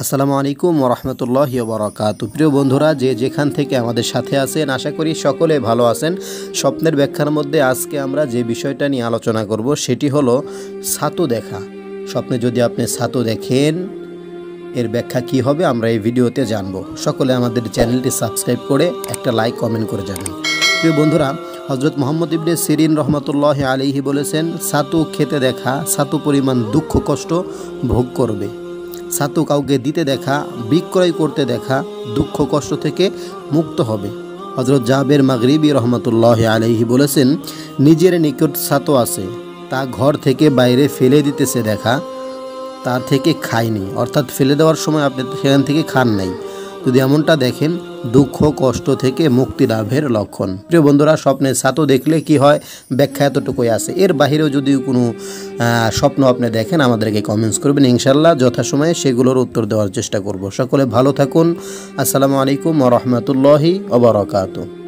আসসালামু আলাইকুম ওয়া রাহমাতুল্লাহি ওয়া বারাকাতুহু। প্রিয় বন্ধুরা, যে যেখান থেকে আমাদের সাথে আছেন, আশা করি সকলে ভালো আছেন। স্বপ্নের ব্যাখ্যার মধ্যে আজকে আমরা যে বিষয়টা নিয়ে আলোচনা করব সেটি হলো ছাতু দেখা। স্বপ্নে যদি আপনি ছাতু দেখেন, এর ব্যাখ্যা কি হবে আমরা এই ভিডিওতে জানব। সকলে আমাদের চ্যানেলটি সাবস্ক্রাইব করে একটা লাইক কমেন্ট করে যাবেন। প্রিয় বন্ধুরা, হযরত মুহাম্মদ ইবনে সিরিন রাহমাতুল্লাহি আলাইহি বলেছেন, ছাতু খেতে দেখা ছাতু পরিমাণ দুঃখ কষ্ট ভোগ করবে। ছাতু কাউকে দিতে দেখা, বিক্রয় করতে দেখা দুঃখ কষ্ট থেকে মুক্ত হবে। হযরত জাবের মাগরিবি রহমতুল্লাহি আলাইহি বলেছেন, নিজের নিকট ছাতু আছে, তা ঘর থেকে বাইরে ফেলে দিতেছে দেখা, তার থেকে খায়নি। অর্থাৎ ফেলে দেওয়ার সময় আপনি সেখান থেকে খান নাই। যদি এমনটা দেখেন, দুঃখ কষ্ট থেকে মুক্তি লাভের লক্ষণ। প্রিয় বন্ধুরা, স্বপ্নে ছাতু দেখলে কি হয় ব্যাখ্যা এতটুকুই আছে। এর বাহিরেও যদি কোনো স্বপ্ন আপনি দেখেন, আমাদেরকে কমেন্টস করবেন, ইনশাল্লাহ যথাসময়ে সেগুলোর উত্তর দেওয়ার চেষ্টা করব। সকলে ভালো থাকুন। আসসালামু আলাইকুম ওয়া রাহমাতুল্লাহি ওয়া বারাকাতুহু।